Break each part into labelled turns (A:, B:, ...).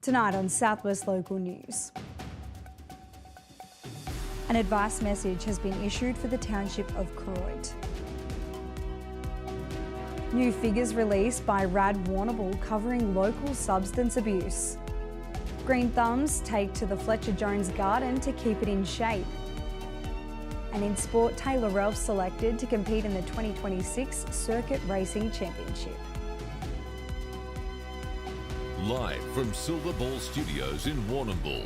A: Tonight on Southwest Local News. An advice message has been issued for the township of Croydon. New figures released by RAD covering local substance abuse. Green thumbs take to the Fletcher Jones garden to keep it in shape. And in sport, Taylor Ralph selected to compete in the 2026 Circuit Racing Championship.
B: Live from Silver Ball Studios in Warrnambool,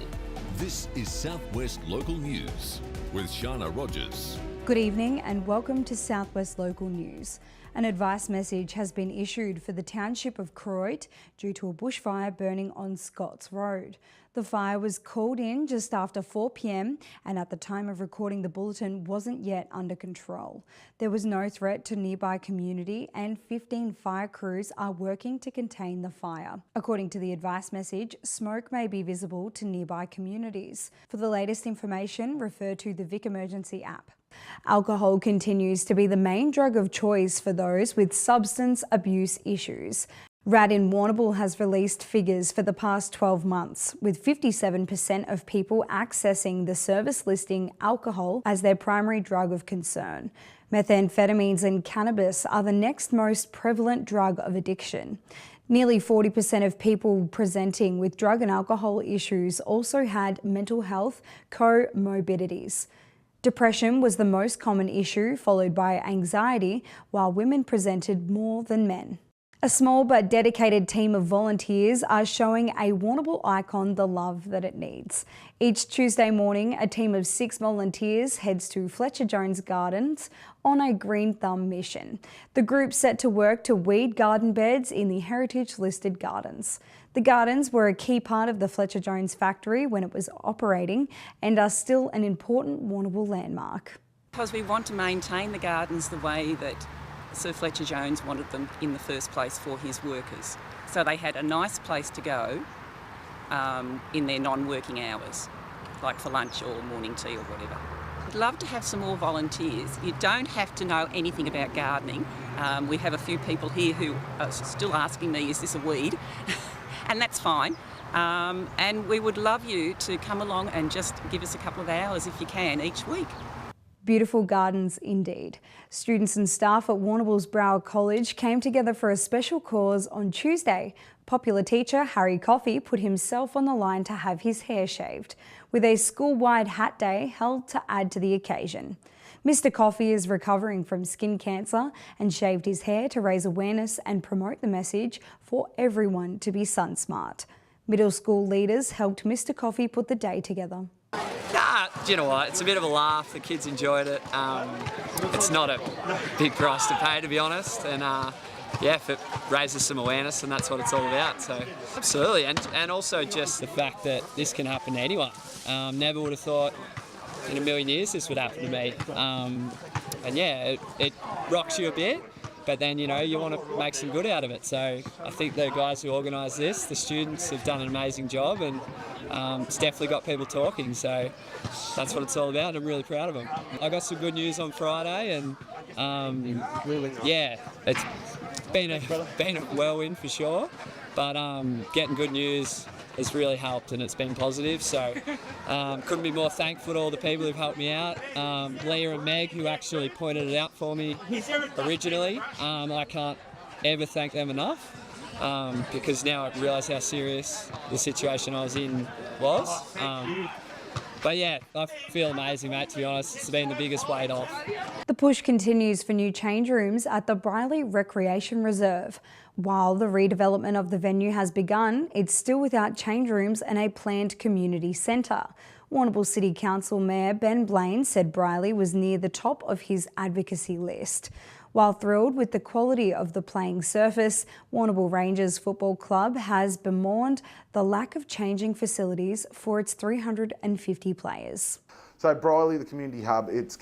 B: this is Southwest Local News with Sharna Rogers.
A: Good evening and welcome to Southwest Local News. An advice message has been issued for the township of Croydon due to a bushfire burning on Scotts Road. The fire was called in just after 4 p.m. and at the time of recording the bulletin wasn't yet under control. There was no threat to nearby community and 15 fire crews are working to contain the fire. According to the advice message, smoke may be visible to nearby communities. For the latest information, refer to the Vic Emergency app. Alcohol continues to be the main drug of choice for those with substance abuse issues. RAD in Warrnambool has released figures for the past 12 months, with 57% of people accessing the service listing alcohol as their primary drug of concern. Methamphetamines and cannabis are the next most prevalent drug of addiction. Nearly 40% of people presenting with drug and alcohol issues also had mental health comorbidities. Depression was the most common issue, followed by anxiety, while women presented more than men. A small but dedicated team of volunteers are showing a Warrnambool icon the love that it needs. Each Tuesday morning, a team of 6 volunteers heads to Fletcher Jones Gardens on a Green Thumb mission. The group set to work to weed garden beds in the heritage-listed gardens. The gardens were a key part of the Fletcher Jones factory when it was operating and are still an important Warrnambool landmark.
C: Because we want to maintain the gardens the way that Sir Fletcher Jones wanted them in the first place for his workers. So they had a nice place to go in their non-working hours, like for lunch or morning tea or whatever. I'd love to have some more volunteers. You don't have to know anything about gardening. We have a few people here who are still asking me, is this a weed? And that's fine. And we would love you to come along and just give us a couple of hours if you can each week.
A: Beautiful gardens indeed. Students and staff at Warrnambool's Broward College came together for a special cause on Tuesday. Popular teacher Harry Coffey put himself on the line to have his hair shaved, with a school-wide hat day held to add to the occasion. Mr. Coffey is recovering from skin cancer and shaved his hair to raise awareness and promote the message for everyone to be sun smart. Middle school leaders helped Mr. Coffey put the day together.
D: Do you know what? It's a bit of a laugh. The kids enjoyed it. It's not a big price to pay, to be honest. And yeah, if it raises some awareness, and that's what it's all about. So absolutely, and also just the fact that this can happen to anyone. Never would have thought in a million years this would happen to me. And yeah, it rocks you a bit. But then, you know, you want to make some good out of it. So I think the guys who organised this, the students, have done an amazing job, and it's definitely got people talking. So that's what it's all about. I'm really proud of them. I got some good news on Friday, and yeah, it's been a whirlwind for sure. But getting good news has really helped, and it's been positive. So couldn't be more thankful to all the people who've helped me out. Leah and Meg, who actually pointed it out for me originally. I can't ever thank them enough, because now I realise how serious the situation I was in was. But yeah, I feel amazing, mate, to be honest. It's been the biggest weight off.
A: The push continues for new change rooms at the Briley Recreation Reserve. While the redevelopment of the venue has begun, it's still without change rooms and a planned community centre. Warrnambool City Council Mayor Ben Blaine said Briley was near the top of his advocacy list. While thrilled with the quality of the playing surface, Warrnambool Rangers Football Club has bemoaned the lack of changing facilities for its 350 players.
E: So Briley, the community hub, it's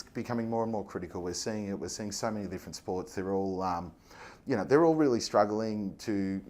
E: becoming more and more critical. We're seeing it. We're seeing so many different sports. They're all, they're all really struggling to,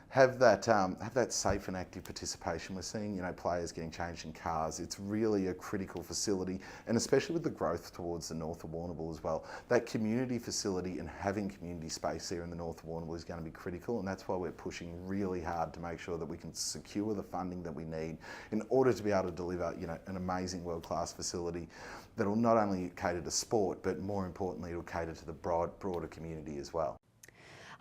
E: have that safe and active participation. We're seeing, players getting changed in cars. It's really a critical facility, and especially with the growth towards the north of Warrnambool as well. That community facility and having community space there in the north of Warrnambool is going to be critical, and that's why we're pushing really hard to make sure that we can secure the funding that we need in order to be able to deliver, an amazing world-class facility that will not only cater to sport, but more importantly, it will cater to the broader community as well.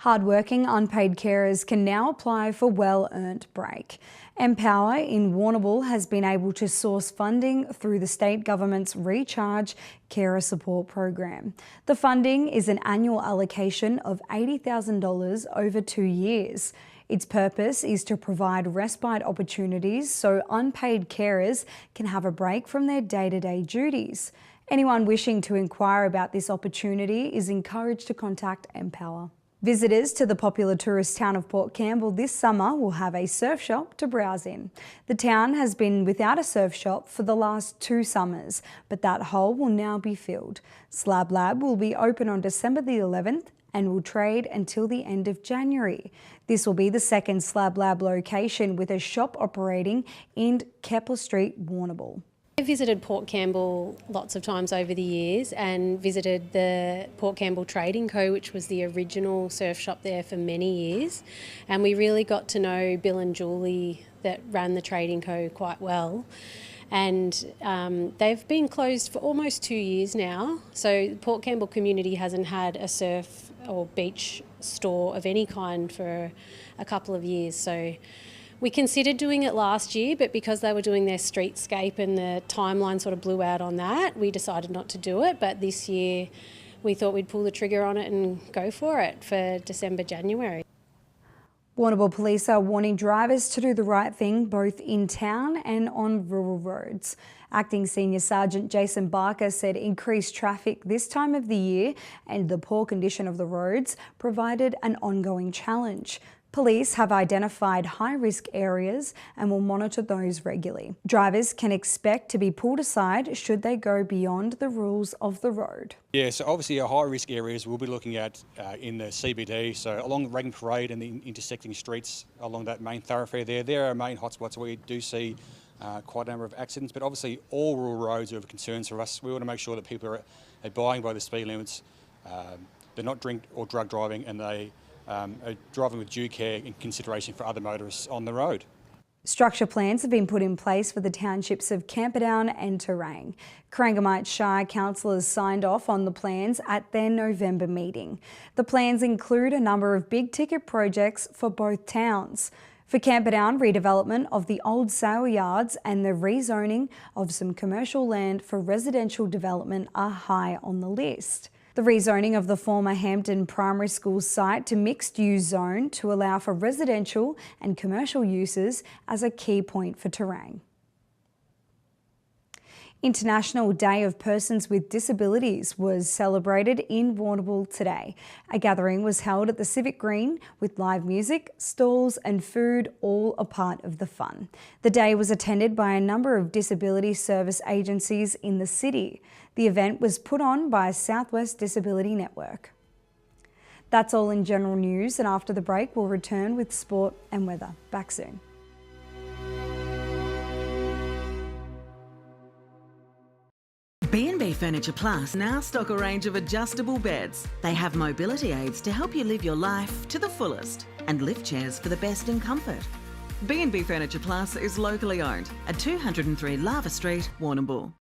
A: Hardworking unpaid carers can now apply for well-earned break. Empower in Warrnambool has been able to source funding through the state government's Recharge Carer Support Program. The funding is an annual allocation of $80,000 over 2 years. Its purpose is to provide respite opportunities so unpaid carers can have a break from their day-to-day duties. Anyone wishing to inquire about this opportunity is encouraged to contact Empower. Visitors to the popular tourist town of Port Campbell this summer will have a surf shop to browse in. The town has been without a surf shop for the last 2 summers, but that hole will now be filled. Slab Lab will be open on December the 11th and will trade until the end of January. This will be the second Slab Lab location with a shop operating in Kepler Street, Warrnambool.
F: I visited Port Campbell lots of times over the years and visited the Port Campbell Trading Co, which was the original surf shop there for many years. And we really got to know Bill and Julie that ran the Trading Co quite well. And they've been closed for almost 2 years now. So the Port Campbell community hasn't had a surf or beach store of any kind for a couple of years. So we considered doing it last year, but because they were doing their streetscape and the timeline sort of blew out on that, we decided not to do it. But this year we thought we'd pull the trigger on it and go for it for December, January.
A: Warrnambool Police are warning drivers to do the right thing both in town and on rural roads. Acting Senior Sergeant Jason Barker said increased traffic this time of the year and the poor condition of the roads provided an ongoing challenge. Police have identified high-risk areas and will monitor those regularly. Drivers can expect to be pulled aside should they go beyond the rules of the road.
G: Yeah, so obviously our high-risk areas we'll be looking at in the CBD, so along the Reagan Parade and the intersecting streets along that main thoroughfare there. There are main hotspots where we do see quite a number of accidents, but obviously all rural roads are of concern for us. We want to make sure that people are abiding by the speed limits, they're not drink or drug driving, and they are driving with due care in consideration for other motorists on the road.
A: Structure plans have been put in place for the townships of Camperdown and Terang. Corangamite Shire councillors signed off on the plans at their November meeting. The plans include a number of big ticket projects for both towns. For Camperdown, redevelopment of the old sale yards and the rezoning of some commercial land for residential development are high on the list. The rezoning of the former Hampton Primary School site to mixed-use zone to allow for residential and commercial uses as a key point for Terang. International Day of Persons with Disabilities was celebrated in Warrnambool today. A gathering was held at the Civic Green with live music, stalls and food, all a part of the fun. The day was attended by a number of disability service agencies in the city. The event was put on by Southwest Disability Network. That's all in general news, and after the break we'll return with sport and weather. Back soon.
H: B&B Furniture Plus now stock a range of adjustable beds. They have mobility aids to help you live your life to the fullest and lift chairs for the best in comfort. B&B Furniture Plus is locally owned at 203 Lava Street, Warrnambool.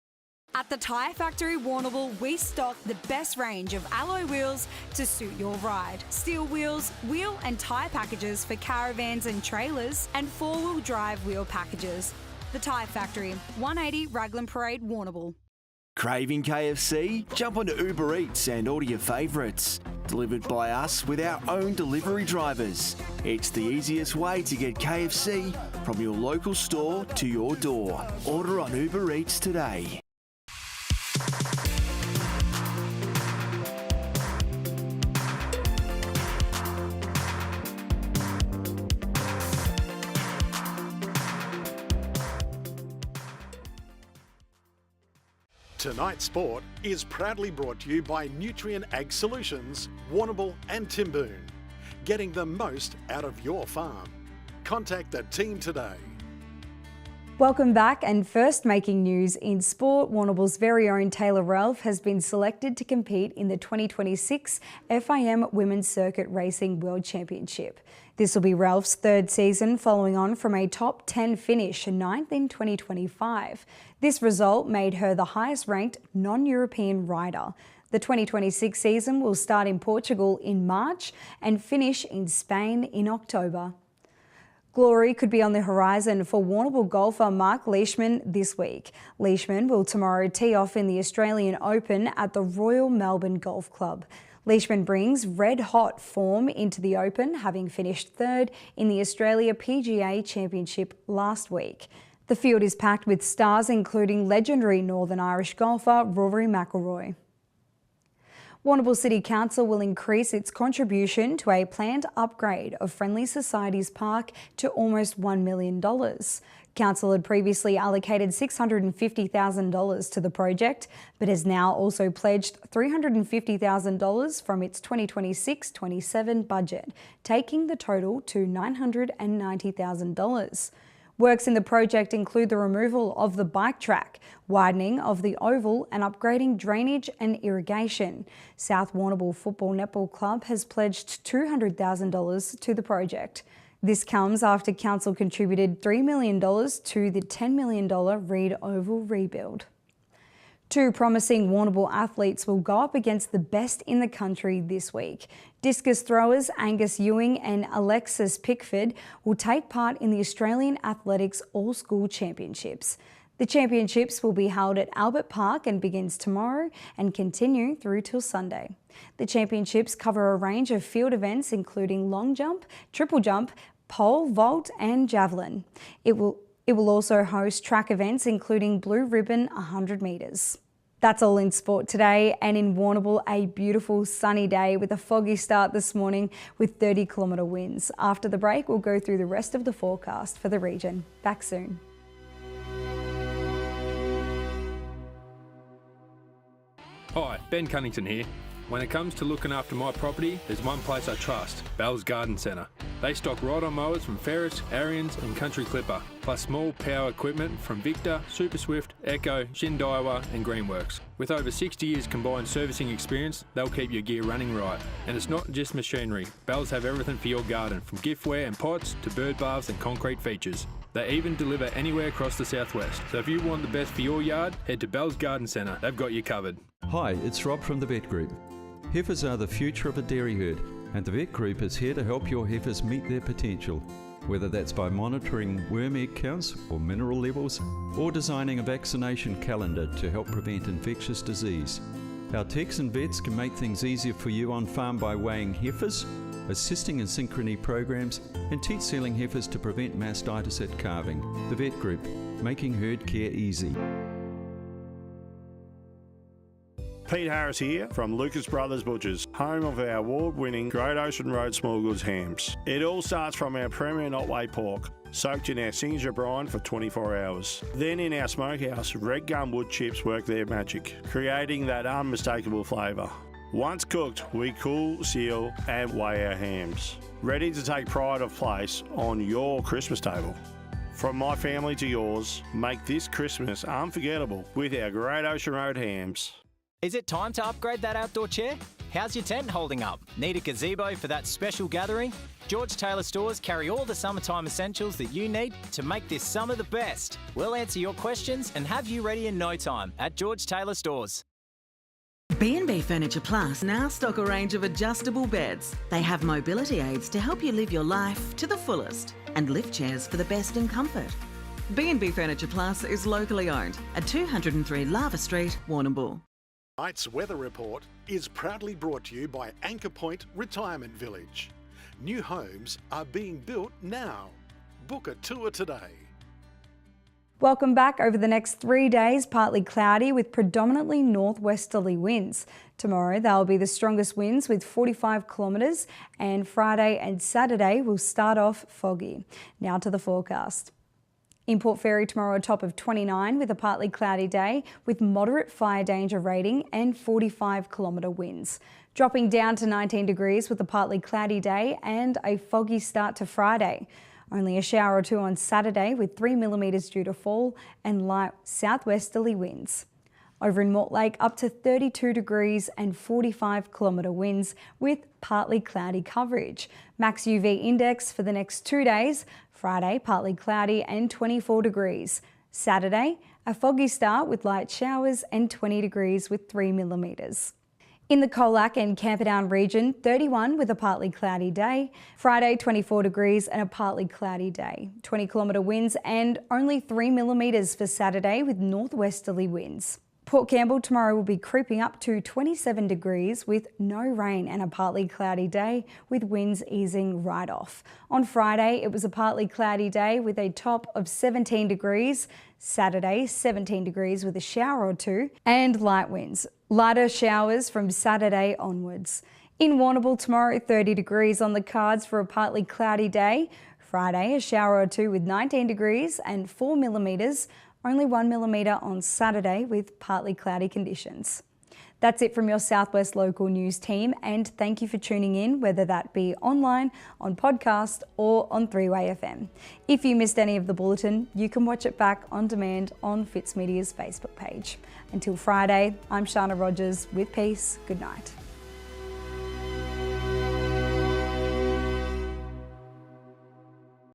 I: At the Tyre Factory Warrnambool, we stock the best range of alloy wheels to suit your ride. Steel wheels, wheel and tyre packages for caravans and trailers, and four-wheel drive wheel packages. The Tyre Factory, 180 Raglan Parade, Warrnambool.
J: Craving KFC? Jump onto Uber Eats and order your favourites. Delivered by us with our own delivery drivers. It's the easiest way to get KFC from your local store to your door. Order on Uber Eats today.
K: Tonight's Sport is proudly brought to you by Nutrient Ag Solutions, Warrnambool and Timboon. Getting the most out of your farm. Contact the team today.
A: Welcome back, and first making news in sport, Warrnambool's very own Taylor Ralph has been selected to compete in the 2026 FIM Women's Circuit Racing World Championship. This will be Ralph's third season following on from a top 10 finish, 9th in 2025. This result made her the highest ranked non-European rider. The 2026 season will start in Portugal in March and finish in Spain in October. Glory could be on the horizon for Warrnambool golfer Mark Leishman this week. Leishman will tomorrow tee off in the Australian Open at the Royal Melbourne Golf Club. Leishman brings red-hot form into the Open, having finished third in the Australia PGA Championship last week. The field is packed with stars including legendary Northern Irish golfer Rory McIlroy. Warrnambool City Council will increase its contribution to a planned upgrade of Friendly Societies Park to almost $1 million. Council had previously allocated $650,000 to the project, but has now also pledged $350,000 from its 2026-27 budget, taking the total to $990,000. Works in the project include the removal of the bike track, widening of the oval and upgrading drainage and irrigation. South Warrnambool Football Netball Club has pledged $200,000 to the project. This comes after Council contributed $3 million to the $10 million Reed Oval rebuild. Two promising Warrnambool athletes will go up against the best in the country this week. Discus throwers Angus Ewing and Alexis Pickford will take part in the Australian Athletics All-School Championships. The championships will be held at Albert Park and begins tomorrow and continue through till Sunday. The championships cover a range of field events including long jump, triple jump, pole vault and javelin. It will also host track events including blue ribbon 100 metres. That's all in sport today, and in Warrnambool, a beautiful sunny day with a foggy start this morning with 30-kilometre winds. After the break, we'll go through the rest of the forecast for the region. Back soon.
L: Hi, Ben Cunnington here. When it comes to looking after my property, there's one place I trust, Bell's Garden Centre. They stock ride-on mowers from Ferris, Ariens and Country Clipper, plus small power equipment from Victor, Super Swift, Echo, Shindaiwa and Greenworks. With over 60 years combined servicing experience, they'll keep your gear running right. And it's not just machinery. Bells have everything for your garden, from giftware and pots to bird baths and concrete features. They even deliver anywhere across the southwest. So if you want the best for your yard, head to Bell's Garden Centre. They've got you covered.
M: Hi, it's Rob from the Vet Group. Heifers are the future of a dairy herd, and the Vet Group is here to help your heifers meet their potential, whether that's by monitoring worm egg counts or mineral levels, or designing a vaccination calendar to help prevent infectious disease. Our techs and vets can make things easier for you on farm by weighing heifers, assisting in synchrony programs, and teat sealing heifers to prevent mastitis at calving. The Vet Group, making herd care easy.
N: Pete Harris here from Lucas Brothers Butchers, home of our award-winning Great Ocean Road small goods hams. It all starts from our premier Otway pork, soaked in our signature brine for 24 hours. Then in our smokehouse, red gum wood chips work their magic, creating that unmistakable flavour. Once cooked, we cool, seal and weigh our hams, ready to take pride of place on your Christmas table. From my family to yours, make this Christmas unforgettable with our Great Ocean Road hams.
O: Is it time to upgrade that outdoor chair? How's your tent holding up? Need a gazebo for that special gathering? George Taylor Stores carry all the summertime essentials that you need to make this summer the best. We'll answer your questions and have you ready in no time at George Taylor Stores.
H: B&B Furniture Plus now stock a range of adjustable beds. They have mobility aids to help you live your life to the fullest, and lift chairs for the best in comfort. B&B Furniture Plus is locally owned at 203 Lava Street, Warrnambool.
K: Tonight's weather report is proudly brought to you by Anchor Point Retirement Village. New homes are being built now. Book a tour today.
A: Welcome back. Over the next 3 days, partly cloudy with predominantly northwesterly winds. Tomorrow, they'll be the strongest winds with 45 kilometres, and Friday and Saturday will start off foggy. Now to the forecast. In Port Fairy tomorrow, a top of 29 with a partly cloudy day with moderate fire danger rating and 45 kilometre winds. Dropping down to 19 degrees with a partly cloudy day and a foggy start to Friday. Only a shower or two on Saturday with 3 millimetres due to fall and light southwesterly winds. Over in Mortlake, up to 32 degrees and 45 kilometre winds with partly cloudy coverage. Max UV index for the next 2 days, Friday partly cloudy and 24 degrees. Saturday, a foggy start with light showers and 20 degrees with 3 millimetres. In the Colac and Camperdown region, 31 with a partly cloudy day. Friday, 24 degrees and a partly cloudy day. 20 kilometre winds and only 3 millimetres for Saturday with northwesterly winds. Port Campbell tomorrow will be creeping up to 27 degrees with no rain and a partly cloudy day with winds easing right off. On Friday, it was a partly cloudy day with a top of 17 degrees. Saturday, 17 degrees with a shower or two and light winds. Lighter showers from Saturday onwards. In Warrnambool tomorrow, 30 degrees on the cards for a partly cloudy day. Friday, a shower or two with 19 degrees and 4 millimetres. Only 1 millimetre on Saturday with partly cloudy conditions. That's it from your Southwest Local News team, and thank you for tuning in, whether that be online, on podcast or on 3-Way FM. If you missed any of the bulletin, you can watch it back on demand on Fitzmedias Facebook page. Until Friday, I'm Sharna Rogers with peace. Good night.